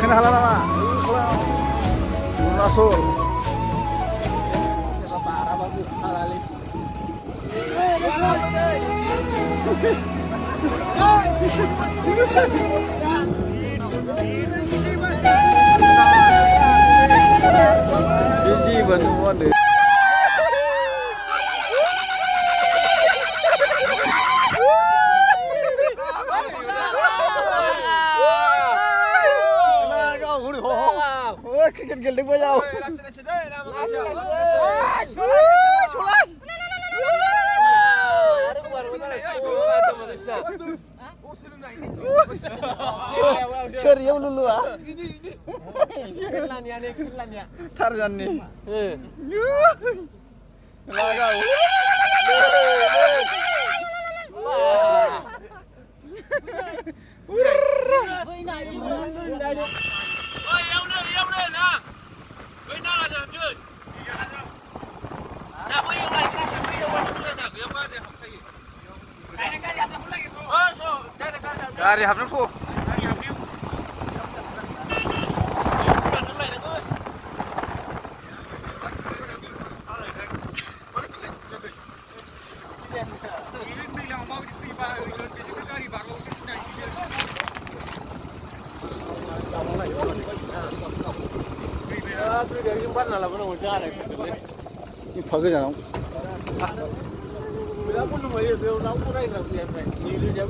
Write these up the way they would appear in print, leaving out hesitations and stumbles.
गाखोनो हाला नामा Arunachal Biji benuan deh. Kenal gelding bayau. Serius lulu ah. Ini. Kenlan ya nih, kenlan ya. Tarzan nih. Lagau. Gari hapnya tuh. Dari jembat lah benar udah ada. Ini pakai jangan. Bila pun nama dia orang pun ada yang saya. Ini dia.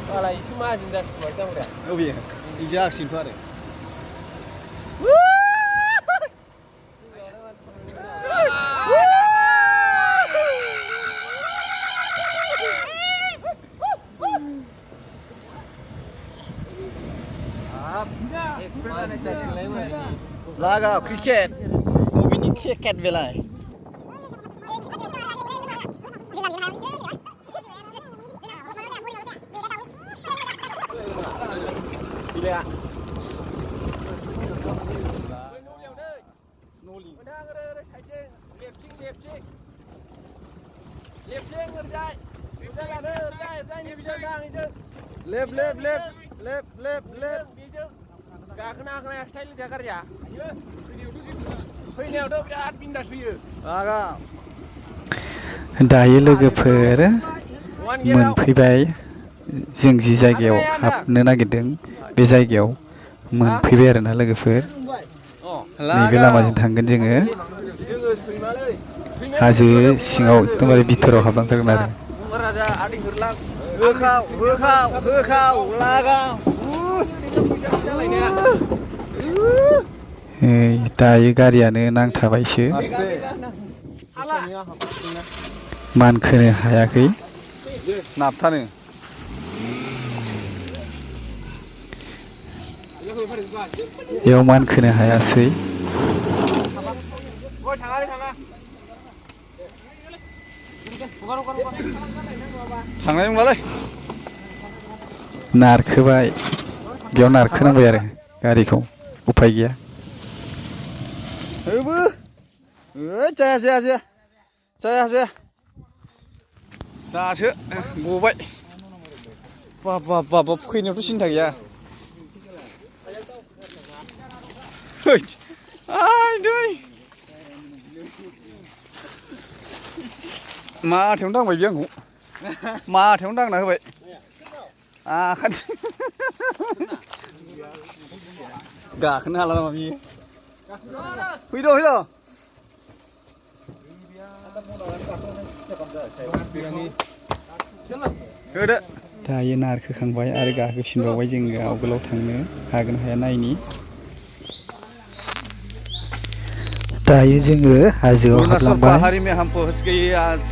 Malah itu mah jindas macam udah. Oh iya, ijak sih tuh ada. Laga cricket, mobil ini cricket belai. Gila. Noli. Lep. Gakhna style jagar ya. Fैनायाव थ' बिराद बिन्दास फैयो। दायो लोगोफोर मोनफैबाय जों जि जायगायाव हाबनो नागिरदों बे जायगायाव मोनफैबाय आरोना लोगोफोर नैबे लामाजों थांगोन जोङो हाजो सिङाव एकदमबारे बिथोराव हाबलांथारगोन आरो होखाव लागाव दायो गारियानो नांथाबायसो मानखोनो हायाखै नाबथानो बेयाव मानखोनो हायासै थांनाय नंलालै नारखोबाय बेयाव नारखोनांबाय आरो गारिखौ उफाय गैया जाया दासो गबाय बाब फैनायावथ' सिन्था गैया माथायावनो दांबाय बे आंखौ माथायावनो दांना होबाय आखान्थि गाखोनो हाला नामा बियो फैद' होदो दायो नारखोखांबाय आरो गाखोफिनबावबाय जोङो आवगोलाव थांनो हागोन हाया नायनि दायो जोङो हाजोआव हाबलांबाय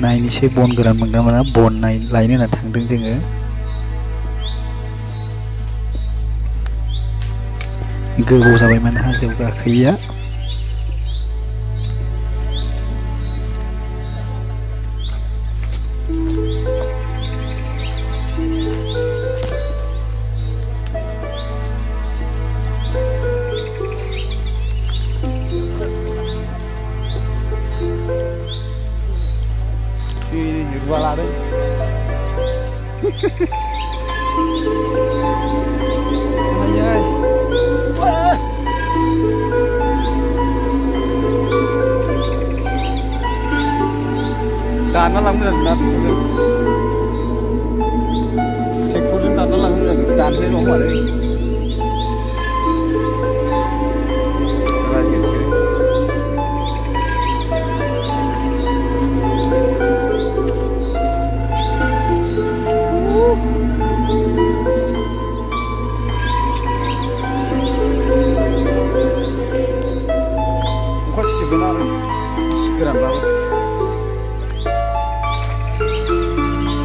नायनोसै बन गोरान मोनगोन मोना बन लायनो होनना थांदों जोङो गोबाव जाबायमोन हाजोआव गाखोयैया रुवा लादों दानना लांनो जादों ना ट्रेक्टरजों दानना लांनो जादों दाननाय नङा आरो अखा सिगोन आरो गोरानबाबो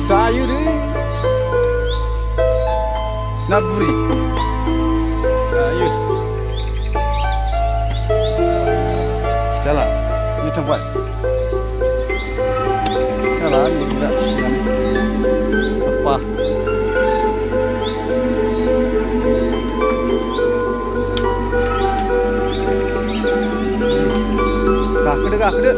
जायो रे ना बुरि जायो जाला ini tempat जाला ini berat siang apa गाखोदो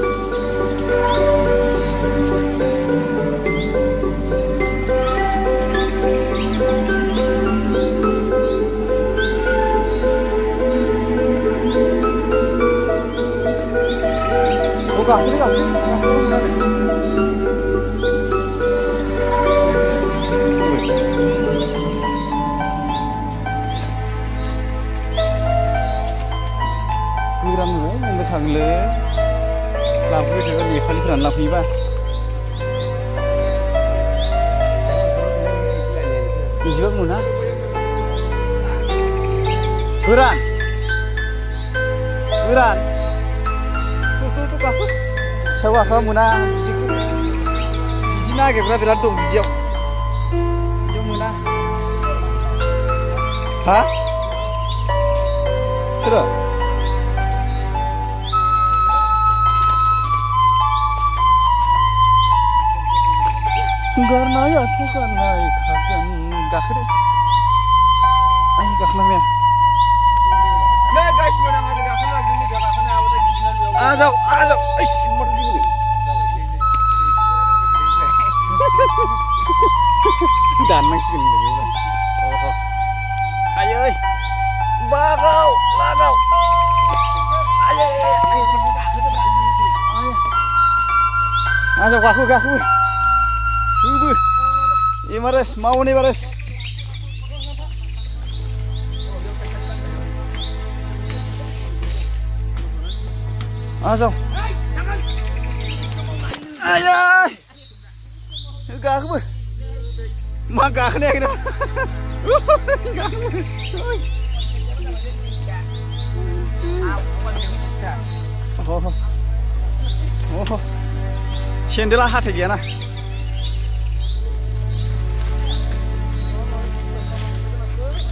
गोरान न'आव मोनबाय थांलै लाबोबाय थागोन नेपालिफोरानो लाफैयोबा बिदिबा मोना गोरान थ' गाखो सायाव गाखोबा मोना बिदि नागिरग्रा बिराद दं बिदियाव मोना हा सोरो गारनायाथ' गारनाय खागोन गाखोदो आं गाखोलांबाय नै गाइस मोना आं गाखोनो गिदिर गाखोनो हाबाथाय गिदिर आजाव ओइस मर गिदिर दाननांसिगोन लोगो अह आयै बागाव लागाव आयै आजाव गाखो Ubu, imares, mau nih imares. Asal. Ayah, gak aku, mak gak nih kita. Oh, cendela hati gimana?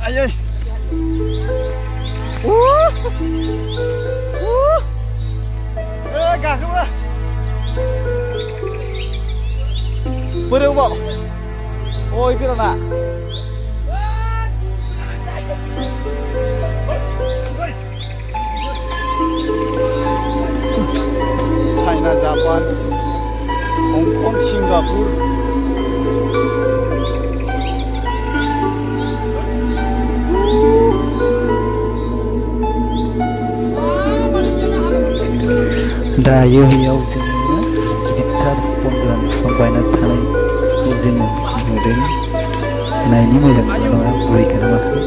Ayo, gak apa, berubah, oh itu nak, China, Japan, Hong Kong, Singapura. Dayo hiau जोङो गिदिरथार बन गोरान बिफां गायना थानायखौ जोङो नुदों नायनि मोजां मोनो नङा बुरैखौनो माखो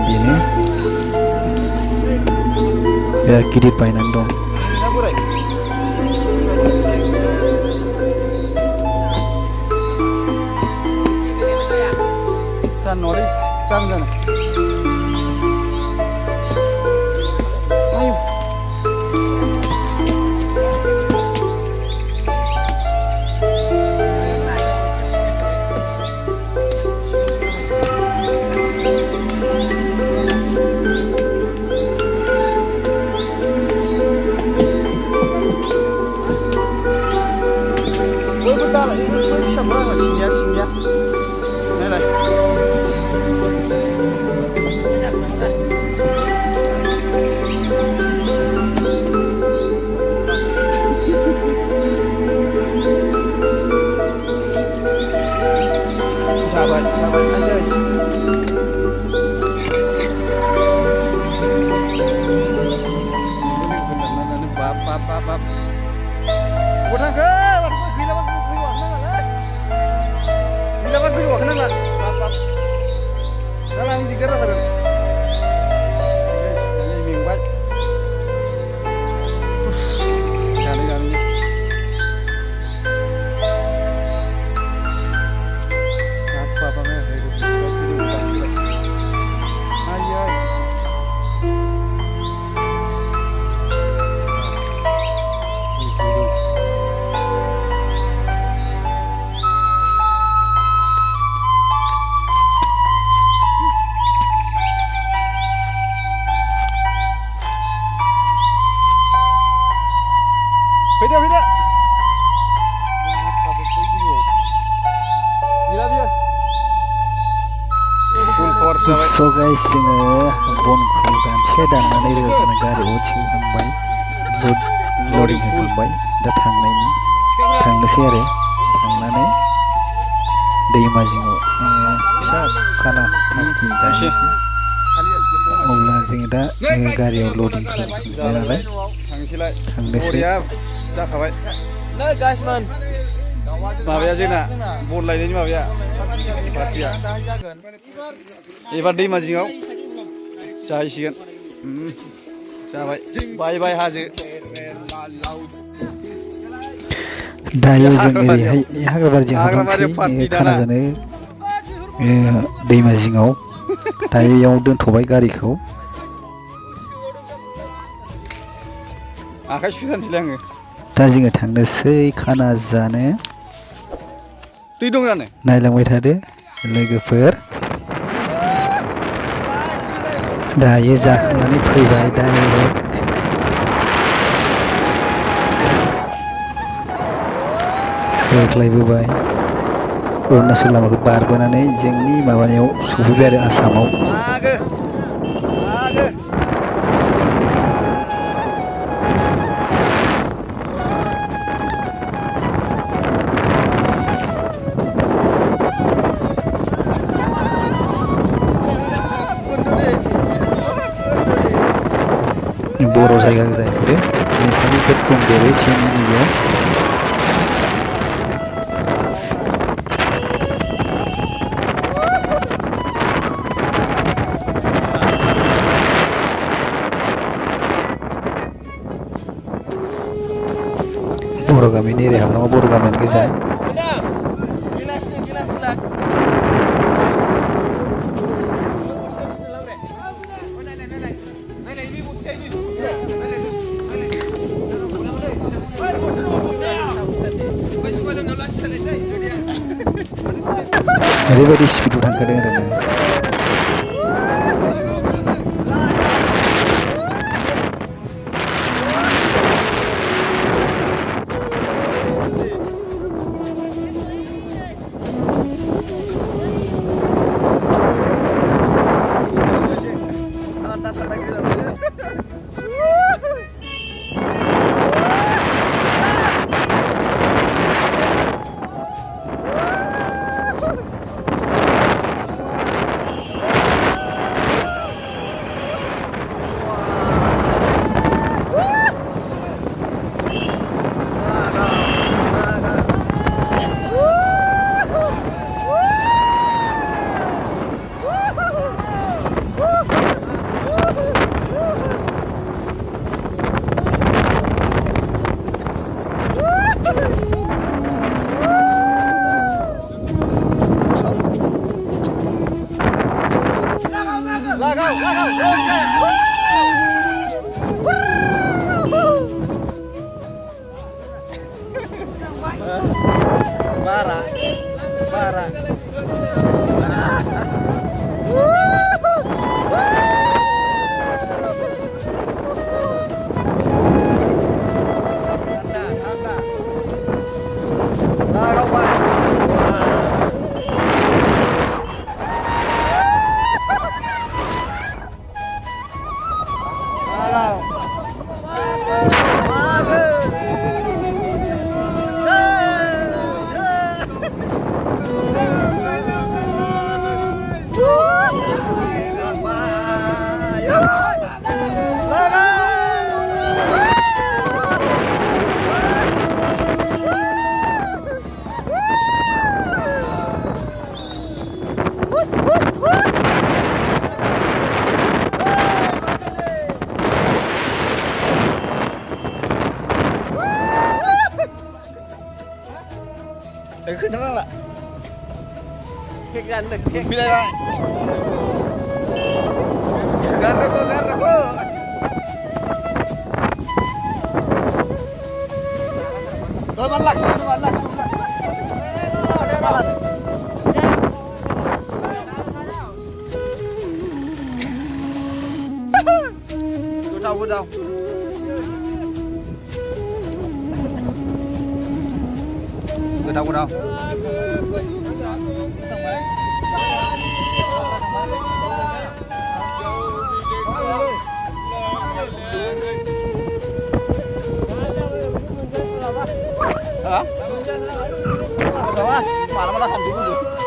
बेनो बिराद गिदिर बायनानै दं जानो नङालै जानो फिसाफ्रा आंना सिंनिया नायलाय जाबाय आयै बाब अबाव थांखो गैलाबा गोजौआव गाखोनांला बाब दाला आं दिगदार जाथारो मेंबाय जानो फैदो स' गाइस जोङो बनखौ दानसे दाननानै रोगाना गारियाव थिखांबाय लडिं होखांबाय दा थांनोसै आरो थांनानै दैमा जिङाव फिसा खाना थांखि जानोसै अब्ला जोङो दा गारियाव लडिं खालामबाय नालाय थांनोसै जाखाबाय माबाया जोंना बन लायनायनि माबाया पार्टिया एबार दैमा जिङाव जाहैसिगोन जाबाय बाय हाजो दायो जों ओरैहाय हाग्राबारिजों हाबलांसै खाना जानो दैमा जिङाव दायो इयाव दोनथ'बाय गारिखौ आखाइ सुजानोसैलाय आङो दा जोङो थांनोसै खाना जानो दै दं जानो नायलांबाय थादो लोगोफोर दायो जाखांनानै फैबाय डाइरेक्ट होख्लायबोबाय अरुणाचल लामाखौ बारबोनानै जोंनि माबानायाव सफैबाय आरो आसामाव बर' जायगा जायफोर नेपालिफोर दंदेरो एसे नैबेयाव बर' गामिनि एरै हाबनांगौ बर' गामियानो गोजा ओरैबायदि स्पिडआव थांखादों आरो ना खोन्थानांला Cek gandeng, cek. बिलायबाय गारनांगौ मानो लाखिनो गोथाव hả? Đâu á? Mà nó làm gì cũng được.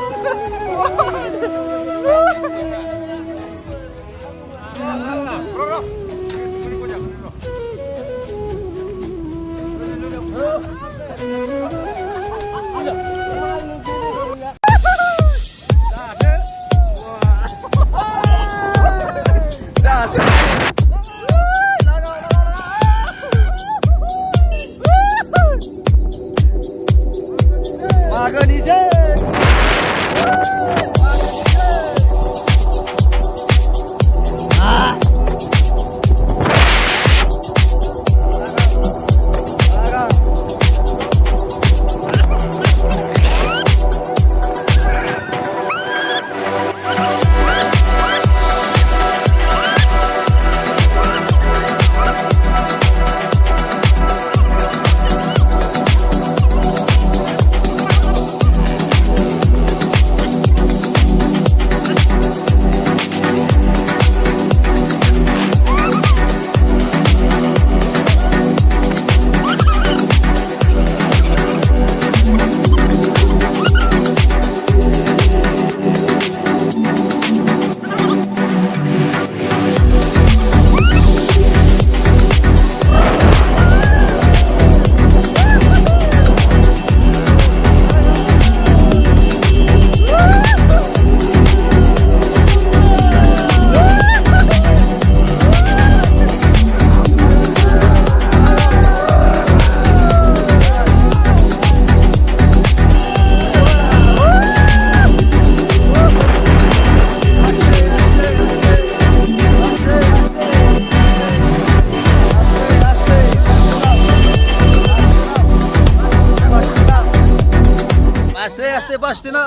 Aste pastino.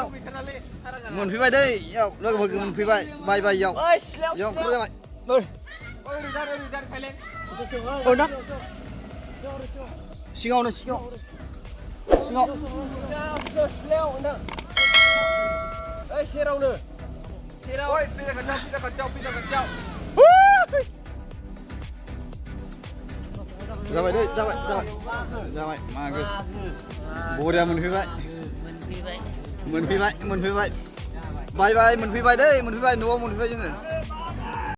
Moनफैबाय दै याव लोगोफोर मोनफैबाय बाय याव याव ओंखार जाबाय ओइ ना सिङावनो सिङाव ओइ सेरावनो ओइ पिजा खाथियाव जाबाय दै जाबाय मागो बरिया मोनफैबाय बाय मोनफैबाय दै मोनफैबाय न'आव मोनफैबाय जोङो